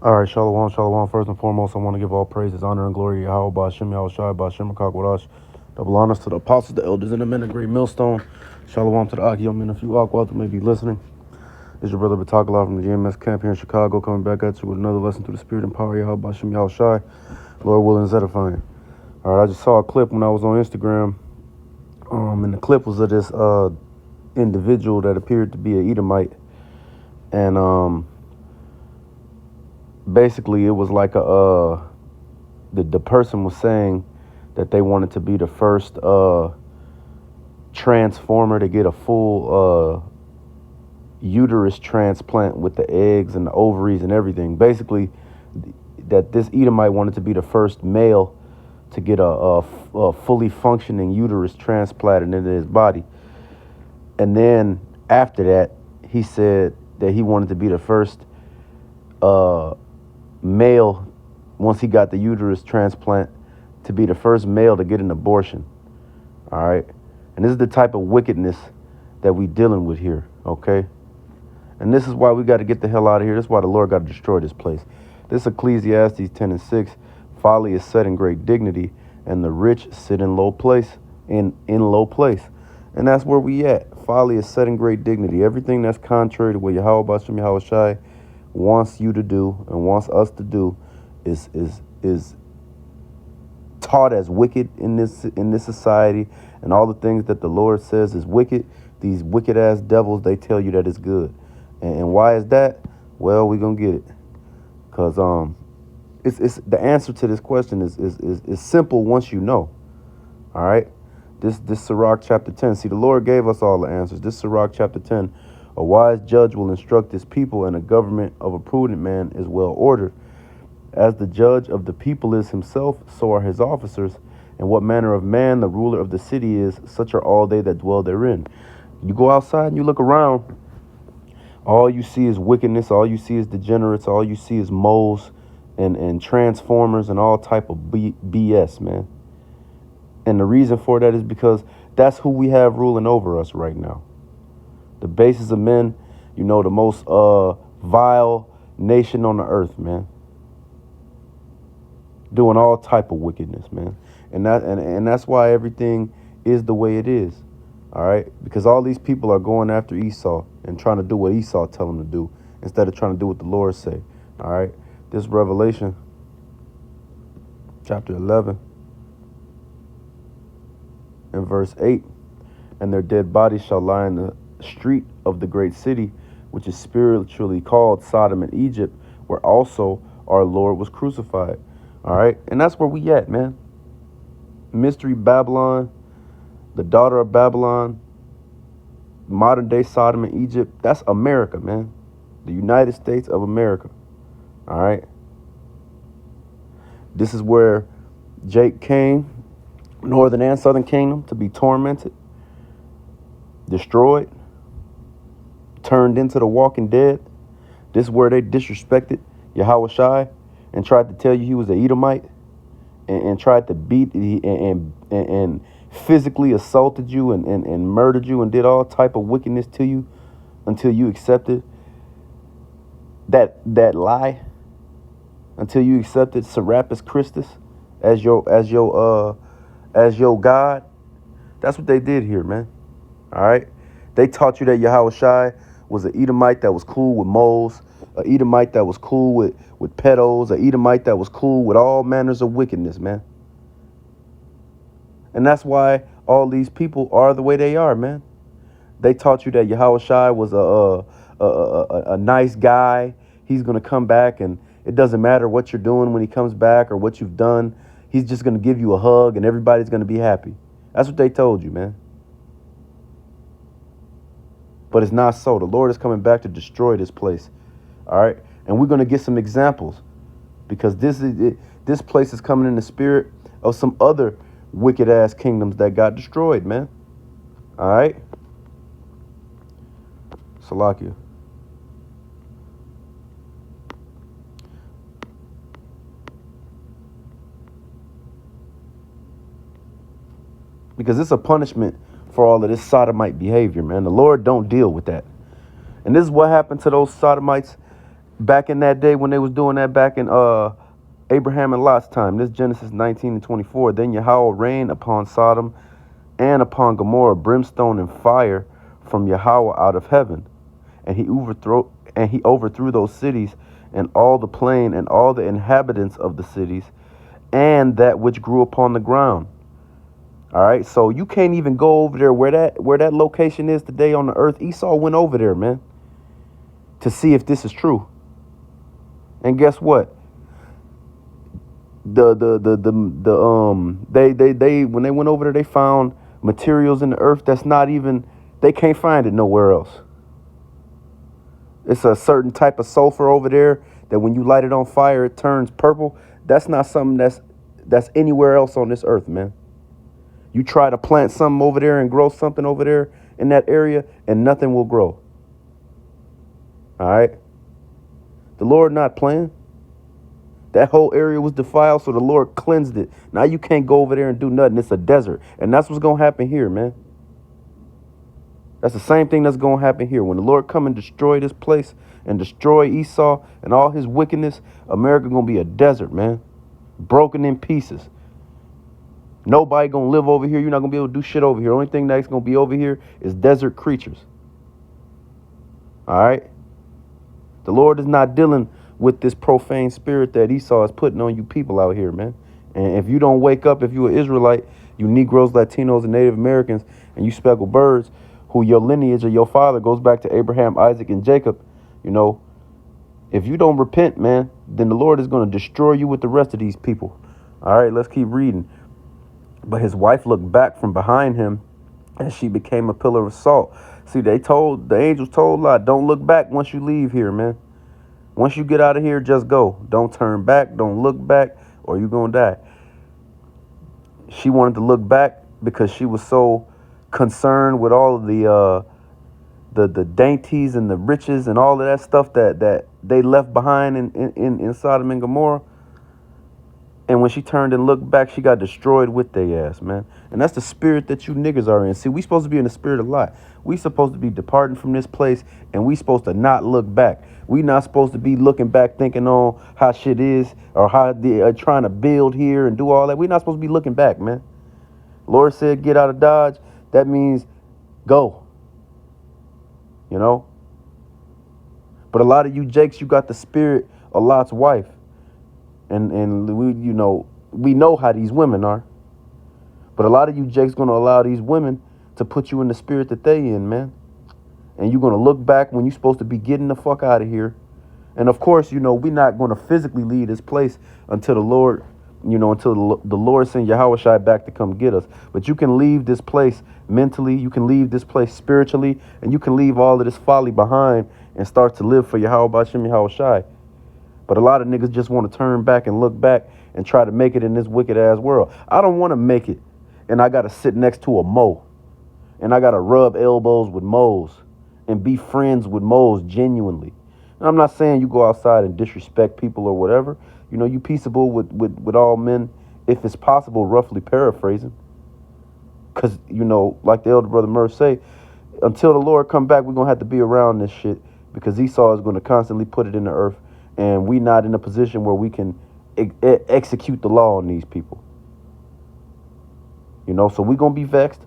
All right, Shalom, Shalom. First and foremost, I want to give all praises, honor, and glory to Yahweh, Ba'ashem, Yahweh Shai, Ba'ashem, Wadash. Double honors to the apostles, the elders, and the men of great millstone. Shalom to the Akiyom and a few Aquas that may be listening. This is your brother Batakala from the GMS camp here in Chicago, coming back at you with another lesson through the spirit and power of Yahweh, Ba'ashem, Yahweh Shai. Lord willing is edifying. All right, I just saw a clip when I was on Instagram, and the clip was of this individual that appeared to be an Edomite, and basically it was like the person was saying that they wanted to be the first transformer to get a full uterus transplant with the eggs and the ovaries and everything. Basically, that this Edomite wanted to be the first male to get a fully functioning uterus transplanted into his body. And then after that, he said that he wanted to be the first male, once he got the uterus transplant, to be the first male to get an abortion. All right. And this is the type of wickedness that we dealing with here. Okay. And this is why we got to get the hell out of here. This is why the Lord got to destroy this place. This Ecclesiastes 10:6. Folly is set in great dignity, and the rich sit in low place, in low place. And that's where we at. Folly is set in great dignity. Everything that's contrary to what Yahweh Ba'ashem Yahweh Shai wants you to do and wants us to do is taught as wicked in this society, and all the things that the Lord says is wicked, these wicked ass devils, they tell you that it's good. And why is that? Well, we're gonna get it, because it's the answer to this question is simple once you know. All right, this Sirach chapter 10. See, the Lord gave us all the answers. This Sirach chapter 10. A wise judge will instruct his people, and a government of a prudent man is well ordered. As the judge of the people is himself, so are his officers. And what manner of man the ruler of the city is, such are all they that dwell therein. You go outside and you look around, all you see is wickedness, all you see is degenerates, all you see is moles and transformers and all type of BS, man. And the reason for that is because that's who we have ruling over us right now. The bases of men, the most vile nation on the earth, man. Doing all type of wickedness, man. And that's why everything is the way it is. All right? Because all these people are going after Esau and trying to do what Esau tell them to do instead of trying to do what the Lord say. All right? This Revelation chapter 11 and verse 8. And their dead bodies shall lie in the street of the great city, which is spiritually called Sodom and Egypt, where also our Lord was crucified. All right. And that's where we at, man. Mystery Babylon, the daughter of Babylon, modern day Sodom and Egypt. That's America, man. The United States of America. All right. This is where Jake came, northern and southern kingdom, to be tormented, destroyed, turned into the walking dead. This is where they disrespected Yahweh Shai and tried to tell you he was an Edomite, and tried to beat and physically assaulted you and murdered you and did all type of wickedness to you until you accepted that lie, until you accepted Serapis Christus as your God. That's what they did here, man. All right. They taught you that Yahweh Shai was an Edomite that was cool with moles, an Edomite that was cool with pedos, an Edomite that was cool with all manners of wickedness, man. And that's why all these people are the way they are, man. They taught you that Yahweh Shai was a nice guy. He's going to come back, and it doesn't matter what you're doing when he comes back or what you've done. He's just going to give you a hug, and everybody's going to be happy. That's what they told you, man. But it's not so. The Lord is coming back to destroy this place. All right. And we're going to get some examples, because this place is coming in the spirit of some other wicked ass kingdoms that got destroyed, man. All right. Salakia. Because it's a punishment for all of this sodomite behavior, man. The Lord don't deal with that. And this is what happened to those sodomites Back in that day when they was doing that back in Abraham and Lot's time, this Genesis 19 and 24, then Yahweh rained upon Sodom and upon Gomorrah brimstone and fire from Yahweh out of heaven, and he overthrew those cities and all the plain and all the inhabitants of the cities and that which grew upon the ground. All right, so you can't even go over there where that location is today on the earth. Esau went over there, man, to see if this is true. And guess what? They when they went over there, they found materials in the earth that's not even, they can't find it nowhere else. It's a certain type of sulfur over there that when you light it on fire, it turns purple. That's not something that's anywhere else on this earth, man. You try to plant something over there and grow something over there in that area, and nothing will grow. All right? The Lord not playing. That whole area was defiled, so the Lord cleansed it. Now you can't go over there and do nothing. It's a desert. And that's what's going to happen here, man. That's the same thing that's going to happen here. When the Lord come and destroy this place and destroy Esau and all his wickedness, America going to be a desert, man. Broken in pieces. Nobody going to live over here. You're not going to be able to do shit over here. The only thing that's going to be over here is desert creatures. All right? The Lord is not dealing with this profane spirit that Esau is putting on you people out here, man. And if you don't wake up, if you're an Israelite, you Negroes, Latinos, and Native Americans, and you speckled birds, who your lineage or your father goes back to Abraham, Isaac, and Jacob, you know, if you don't repent, man, then the Lord is going to destroy you with the rest of these people. All right, let's keep reading. But his wife looked back from behind him, and she became a pillar of salt. See, the angels told Lot, don't look back once you leave here, man. Once you get out of here, just go. Don't turn back. Don't look back, or you're going to die. She wanted to look back because she was so concerned with all of the dainties and the riches and all of that stuff that they left behind in Sodom and Gomorrah. And when she turned and looked back, she got destroyed with their ass, man. And that's the spirit that you niggas are in. See, we supposed to be in the spirit of light. We supposed to be departing from this place, and we supposed to not look back. We not supposed to be looking back thinking on how shit is or how they are trying to build here and do all that. We not supposed to be looking back, man. Lord said get out of Dodge. That means go. You know? But a lot of you jakes, you got the spirit of Lot's wife. And we know how these women are. But a lot of you jakes going to allow these women to put you in the spirit that they in, man. And you're going to look back when you're supposed to be getting the fuck out of here. And of course, we're not going to physically leave this place until the Lord, until the Lord send Yahweh Shai back to come get us. But you can leave this place mentally, you can leave this place spiritually, and you can leave all of this folly behind and start to live for Yahweh B'Shem Yahweh Shai. But a lot of niggas just want to turn back and look back and try to make it in this wicked ass world. I don't want to make it, and I got to sit next to a Mo, and I got to rub elbows with Mo's and be friends with Mo's genuinely. And I'm not saying you go outside and disrespect people or whatever. You peaceable with all men if it's possible, roughly paraphrasing. Because, like the elder brother Murph say, until the Lord come back, we're going to have to be around this shit because Esau is going to constantly put it in the earth. And we not in a position where we can execute the law on these people. So we're going to be vexed,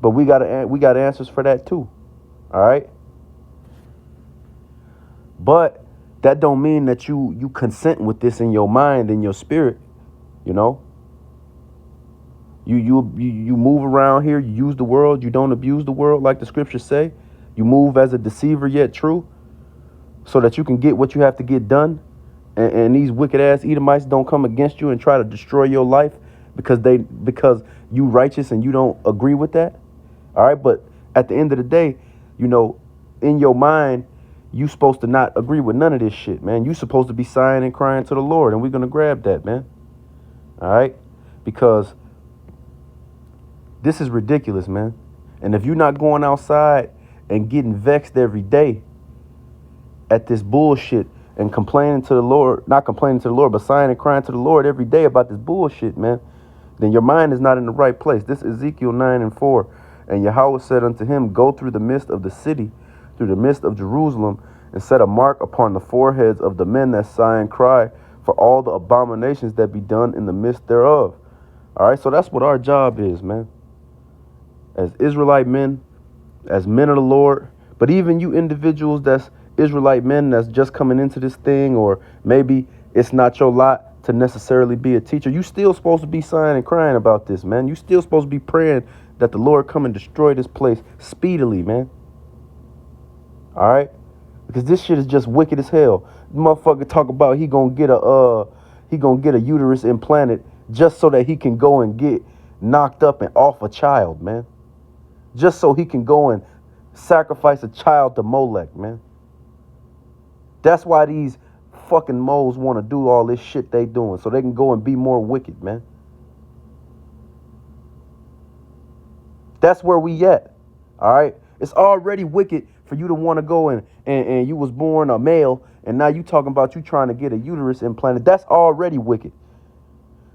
but we got answers for that too. All right? But that don't mean that you consent with this in your mind and your spirit, You move around here, you use the world, you don't abuse the world like the scriptures say. You move as a deceiver yet true, so that you can get what you have to get done. And these wicked ass Edomites don't come against you and try to destroy your life because you righteous and you don't agree with that. All right. But at the end of the day, in your mind, you supposed to not agree with none of this shit, man. You supposed to be sighing and crying to the Lord, and we're going to grab that, man. All right. Because this is ridiculous, man. And if you're not going outside and getting vexed every day at this bullshit and complaining to the Lord, not complaining to the Lord, but sighing and crying to the Lord every day about this bullshit, man, then your mind is not in the right place. This is Ezekiel 9:4. And Yahweh said unto him, go through the midst of the city, through the midst of Jerusalem, and set a mark upon the foreheads of the men that sigh and cry for all the abominations that be done in the midst thereof. All right, so that's what our job is, man. As Israelite men, as men of the Lord, but even you individuals that's Israelite men that's just coming into this thing, or maybe it's not your lot to necessarily be a teacher, you still supposed to be sighing and crying about this, man. You still supposed to be praying that the Lord come and destroy this place speedily, man. All right? Because this shit is just wicked as hell. Motherfucker talk about he gonna get a uterus implanted just so that he can go and get knocked up and off a child, man. Just so he can go and sacrifice a child to Molech, man. That's why these fucking moles want to do all this shit they doing, so they can go and be more wicked, man. That's where we at. All right? It's already wicked for you to want to go and you was born a male, and now you talking about you trying to get a uterus implanted. That's already wicked.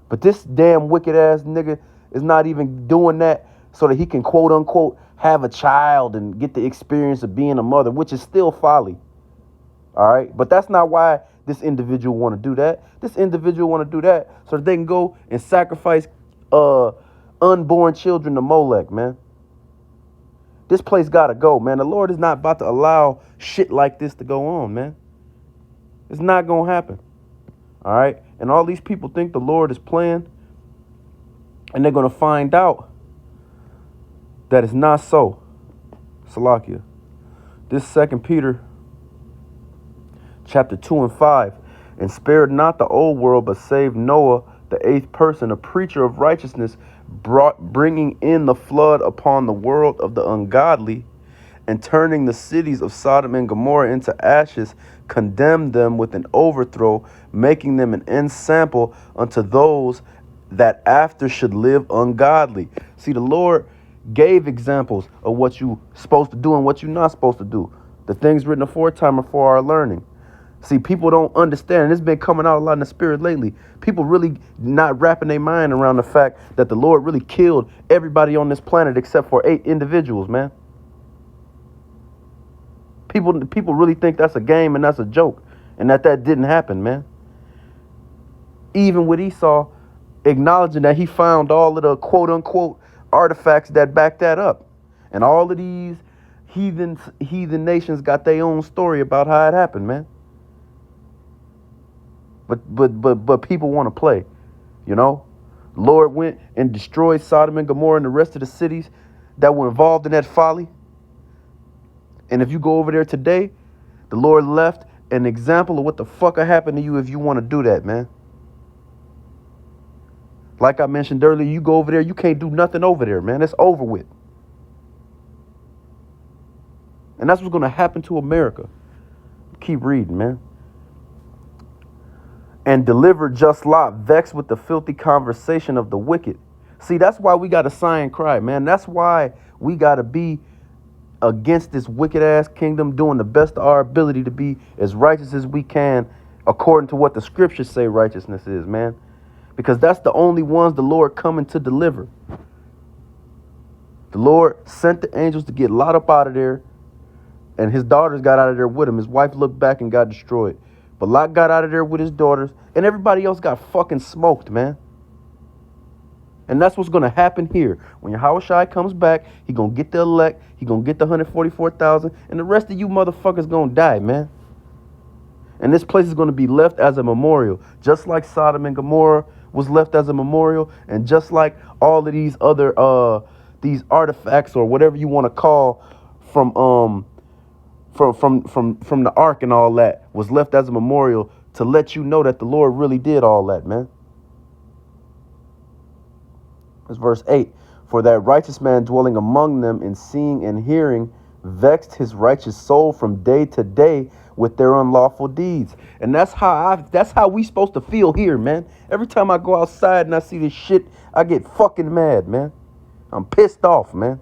But this damn wicked ass nigga is not even doing that so that he can quote unquote have a child and get the experience of being a mother, which is still folly. All right? But that's not why this individual want to do that. This individual want to do that so that they can go and sacrifice unborn children to Molech, man. This place got to go, man. The Lord is not about to allow shit like this to go on, man. It's not going to happen. All right? And all these people think the Lord is playing, and they're going to find out that it's not so. Salakia. This 2 Peter chapter 2 and 5. And spared not the old world, but saved Noah, the eighth person, a preacher of righteousness, bringing in the flood upon the world of the ungodly, and turning the cities of Sodom and Gomorrah into ashes, condemned them with an overthrow, making them an ensample unto those that after should live ungodly. See, the Lord gave examples of what you supposed to do and what you're not supposed to do. The things written aforetime are for our learning. See, people don't understand, and it's been coming out a lot in the spirit lately. People really not wrapping their mind around the fact that the Lord really killed everybody on this planet except for 8 individuals, man. People really think that's a game and that's a joke, and that didn't happen, man. Even with Esau acknowledging that he found all of the quote-unquote artifacts that back that up. And all of these heathen nations got their own story about how it happened, man. But people want to play, you know. Lord went and destroyed Sodom and Gomorrah and the rest of the cities that were involved in that folly. And if you go over there today, the Lord left an example of what the fuck will happen to you if you want to do that, man. Like I mentioned earlier, you go over there, you can't do nothing over there, man. It's over with. And that's what's going to happen to America. Keep reading, man. And delivered just Lot, vexed with the filthy conversation of the wicked. See, that's why we got to sigh and cry, man. That's why we got to be against this wicked ass kingdom, doing the best of our ability to be as righteous as we can, according to what the scriptures say righteousness is, man. Because that's the only ones the Lord coming to deliver. The Lord sent the angels to get Lot up out of there, and his daughters got out of there with him. His wife looked back and got destroyed. But Lot got out of there with his daughters, and everybody else got fucking smoked, man. And that's what's going to happen here. When Yahushua comes back, he going to get the elect, he going to get the 144,000, and the rest of you motherfuckers going to die, man. And this place is going to be left as a memorial, just like Sodom and Gomorrah was left as a memorial, and just like all of these other these artifacts or whatever you want to call from the ark and all that was left as a memorial to let you know that the Lord really did all that, man. That's verse 8. For that righteous man dwelling among them in seeing and hearing vexed his righteous soul from day to day with their unlawful deeds. And that's how we supposed to feel here, man. Every time I go outside and I see this shit, I get fucking mad, man. I'm pissed off, man.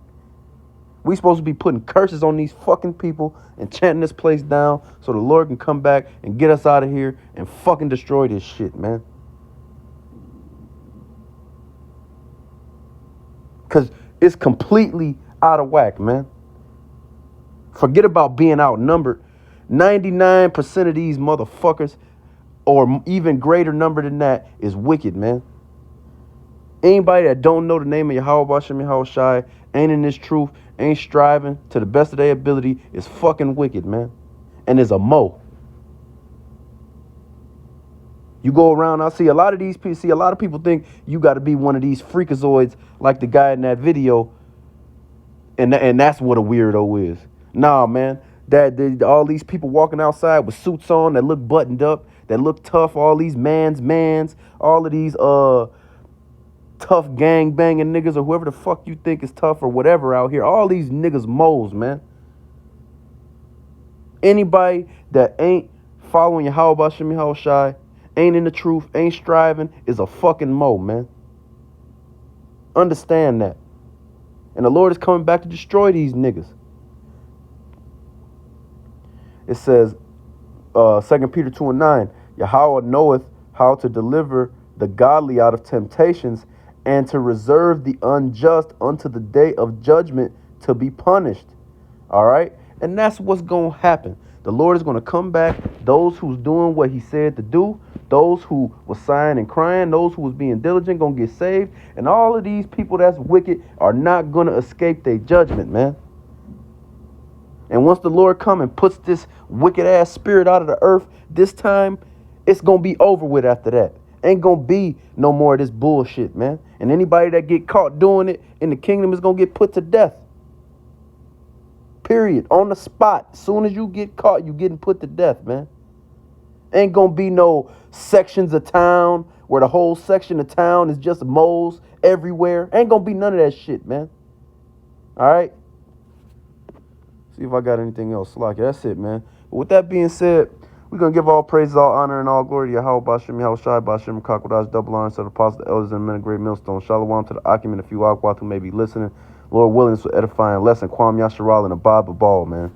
We supposed to be putting curses on these fucking people and chanting this place down so the Lord can come back and get us out of here and fucking destroy this shit, man. Because it's completely out of whack, man. Forget about being outnumbered. 99% of these motherfuckers, or even greater number than that, is wicked, man. Anybody that don't know the name of Yahweh Bashem Yahweh Shai, ain't in this truth, ain't striving to the best of their ability, is fucking wicked, man. And is a mo. You go around, I see a lot of these people, a lot of people think you got to be one of these freakazoids like the guy in that video, and that's what a weirdo is. Nah, man, all these people walking outside with suits on that look buttoned up, that look tough, all these mans, all of these tough gang banging niggas or whoever the fuck you think is tough or whatever out here, all these niggas moles, man. Anybody that ain't following Yahweh Bashem Yahweh Shai, ain't in the truth, ain't striving, is a fucking mo, man. Understand that. And the Lord is coming back to destroy these niggas. It says, 2 Peter 2:9, Yahweh knoweth how to deliver the godly out of temptations and to reserve the unjust unto the day of judgment to be punished. All right? And that's what's going to happen. The Lord is going to come back. Those who's doing what he said to do, those who was sighing and crying, those who was being diligent, going to get saved. And all of these people that's wicked are not going to escape their judgment, man. And once the Lord come and puts this wicked ass spirit out of the earth, this time it's going to be over with after that. Ain't going to be no more of this bullshit, man. And anybody that get caught doing it in the kingdom is going to get put to death. Period. On the spot. As soon as you get caught, you getting put to death, man. Ain't going to be no sections of town where the whole section of town is just moles everywhere. Ain't going to be none of that shit, man. All right? See if I got anything else. Like, that's it, man. But with that being said, we're going to give all praises, all honor, and all glory to Yahweh Bashem, Yahweh Shai, Bashem, Kakwadash, double honor to the apostles, the elders, and men of great millstone. Shalom to the Akim and a few Akwath who may be listening. Lord willing, this will edifying lesson. Kwam Yasharal and Abba Ball, man.